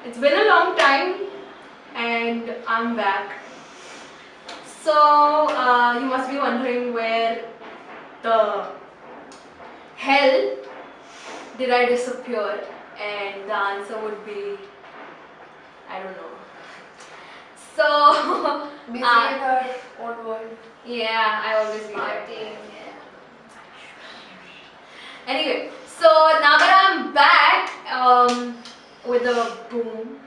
It's been a long time and I'm back. So you must be wondering where the hell did I disappear? And the answer would be, I don't know. So Busy in her own world. yeah, I always be there. Partying. Anyway, so now that I'm back with a boom,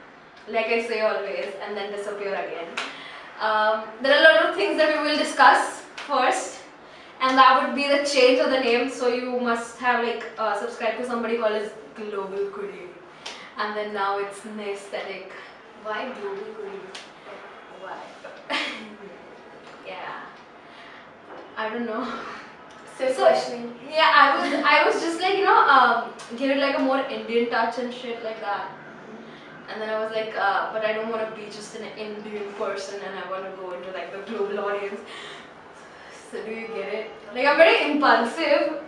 like I say always, and then disappear again. There are a lot of things that we will discuss first, and that would be the change of the name. So you must have like subscribed to somebody called as Global Kudi, and then now it's Aesthetic. Why Global Kudi? Why? Yeah, I don't know. Still questioning. Yeah, I was just like, give it like a more Indian touch and shit like that. And then I was like, but I don't want to be just an Indian person, and I want to go into like the global audience. So do you get it? Like I'm very impulsive,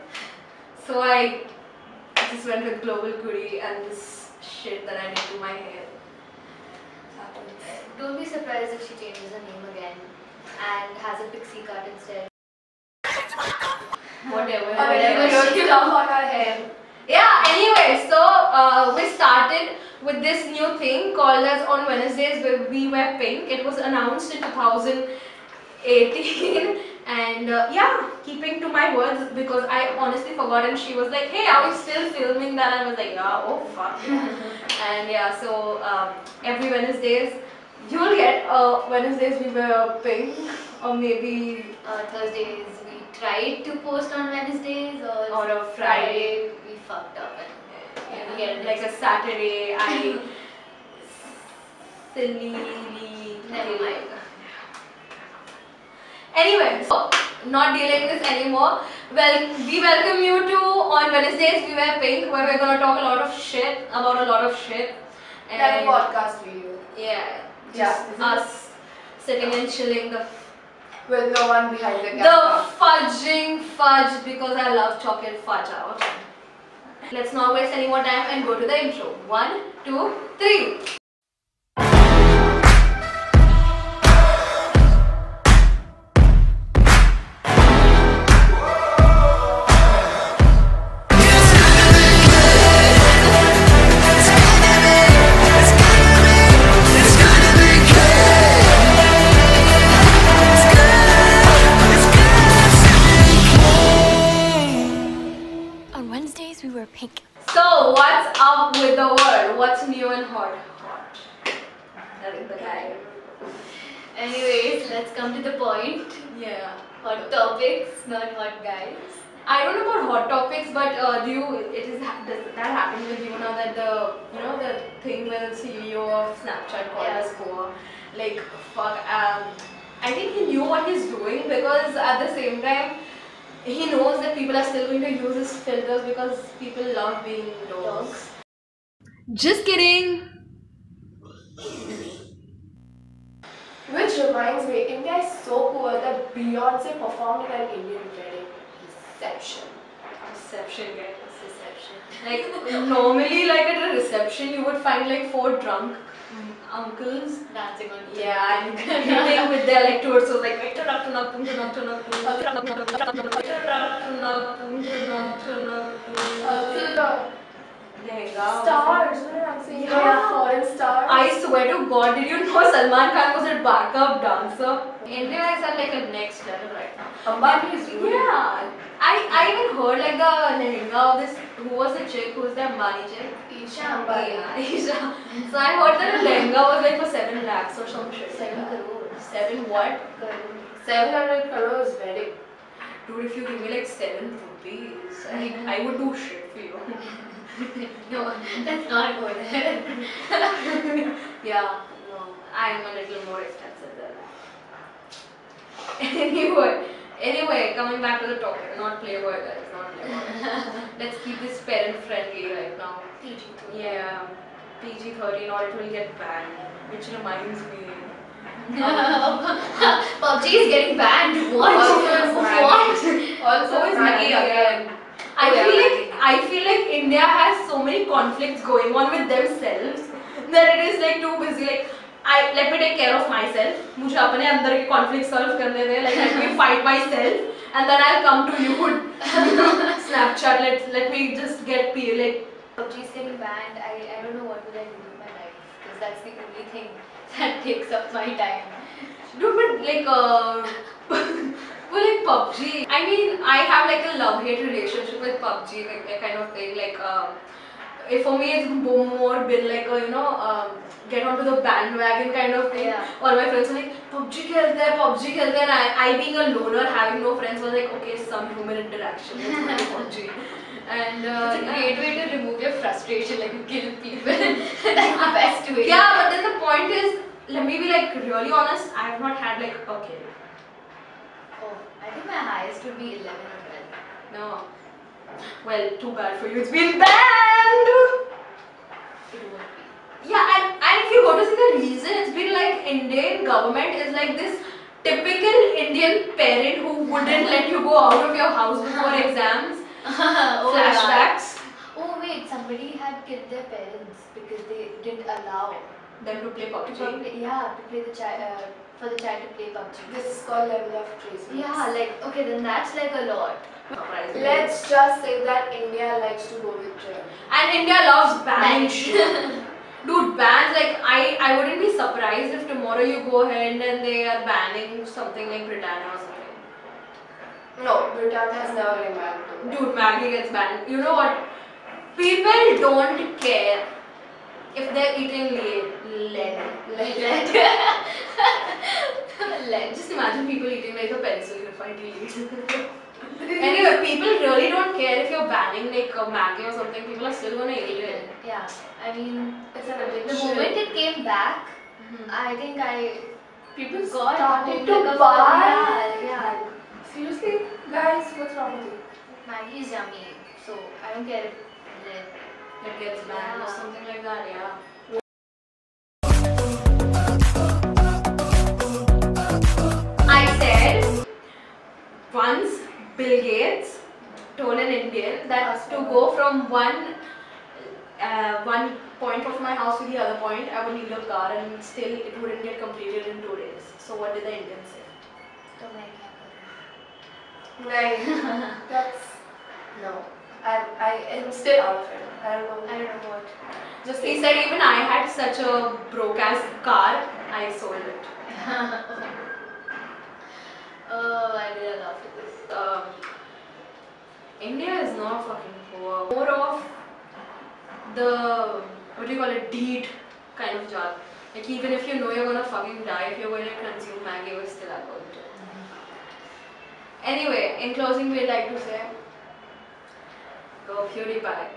so I just went with Global Kudi and this shit that I did to my hair. Don't be surprised if she changes her name again and has a pixie cut instead. Whatever. She stuff on her hair. Yeah, anyway, so we started with this new thing called as On Wednesdays We Wear Pink. It was announced in 2018 and yeah, keeping to my words because I honestly forgot, and she was like, hey, are we still filming that? And I was like, yeah, oh fuck. And yeah, so every Wednesdays you'll get Wednesdays We Wear Pink, or maybe Thursdays we tried to post on Wednesdays, or a Friday. we fucked up and Yeah, we get like a Saturday, I silly. Never mind. Anyway, so not dealing this anymore. Well, we welcome you to On Wednesdays We Wear Pink, where we're gonna talk a lot of shit about a lot of shit. like a podcast video. Yeah, Yeah, just us sitting and chilling. With no one behind the The camera. fudging fudge, because I love chocolate fudge out. Let's not waste any more time and go to the intro. 1, 2, 3. On Wednesdays, we wear pink. So, what's up with the world? What's new and hot? Hot. That is the guy. Anyways, let's come to the point. Yeah. Hot topics, not hot guys. I don't know about hot topics, but does that happen with you now that the thing with the CEO of Snapchat called Yeah. us poor? Like fuck. I think he knew what he's doing, because at the same time he knows that people are still going to use his filters because people love being dogs. Just kidding. Which reminds me, India is so poor that Beyonce performed in an Indian wedding. Reception. Reception, guys. Reception. Like normally, like at a reception, you would find like 4 drunk uncles. Dancing on Yeah, and meeting with their like torsos, like Stars, you know what I'm saying? Yeah. Foreign stars. I swear to God, did you know Salman Khan was a backup dancer? India is at like a next level right now. Ambani is rude. Yeah, I even heard like the lehenga of this. Who was the chick? Who's the Ambani chick? Isha Ambani. Yeah, Isha. So I heard that the lehenga was like for 7 lakhs or some shit. 7 crores. 7 what? 700 crores wedding. Dude, if you give me like 7 rupees, I would do shit for you. No, let's not go there. Yeah, no, I'm a little more expensive than that. Anyway, coming back to the topic, not Playboy guys, not Playboy. Let's keep this parent friendly right now. PG. Yeah, PG-13 or it will get banned, which reminds me. PUBG is getting banned. What? What? Also, So is Maggie Maggie again. I feel like India has so many conflicts going on with themselves. that it is like too busy. Like let me take care of myself. मुझे अपने अंदर के conflicts solve करने दे. Like let me fight myself, and then I'll come to you. Snapchat. Let me just get like. PUBG is getting banned. I don't know what will I do with my life because that's the only thing that takes up my time. No, but like well, like PUBG. I mean, I have like a love-hate relationship with PUBG, like that kind of thing. Like for me, it's more been like a get onto the bandwagon kind of thing. Yeah. All my friends were like PUBG खेलते हैं, PUBG खेलते हैं, and I being a loner, having no friends, was like okay, some human interaction. Let's play PUBG. And It's a great way to remove your frustration, like you kill people. That's the best way. yeah, but then the point is, let me be like really honest. I have not had like a kill. Oh, I think my highest would be 11 or 12. No. Well, too bad for you. It's been banned. It won't be. Yeah, and if you go to see the reason, it's been like Indian government is like this typical Indian parent who wouldn't let you go out of your house before exams. Oh, Flashbacks. yeah. Oh wait, somebody had killed their parents because they didn't allow Them to play PUBG. to play the child for the child to play PUBG. This is called level of crazy. Yeah, like okay, then that's like a lot. Surprisingly. Let's just say that India likes to go with trend. And India loves banning Bans. shit. Dude, bans, like I wouldn't be surprised if tomorrow you go ahead and they are banning something like Britannia or something. No, Britannia has never been banned. Dude, Maggie gets banned. You know what? People don't care if they're eating lead. Just imagine people eating like a pencil if I delete. Anyway, people really don't care if you're banning like a Maggie or something. People are still gonna eat it. Yeah, I mean, It's an the addiction. moment it came back, I think People got started hooked to like a buy. yeah. Seriously, guys, what's wrong with you? Maggie is yummy, so I don't care if It gets banned or Yeah. something like that, yeah. I said once Bill Gates told an Indian that to go from one point of my house to the other point, I would need a car and still it wouldn't get completed in 2 days. So what did the Indian say? तो मैं क्या करूँ? Like, that's no. I am still out of it. I don't know. I don't know what. Just he said even I had such a broke ass car, I sold it. Oh, I did laugh at this. India is not fucking poor. More of the what do you call it, deed kind of job. Like even if you know you're gonna fucking die, if you're going to consume Maggie, we're still are going to. Anyway, in closing, we'd like to say, go PewDiePie.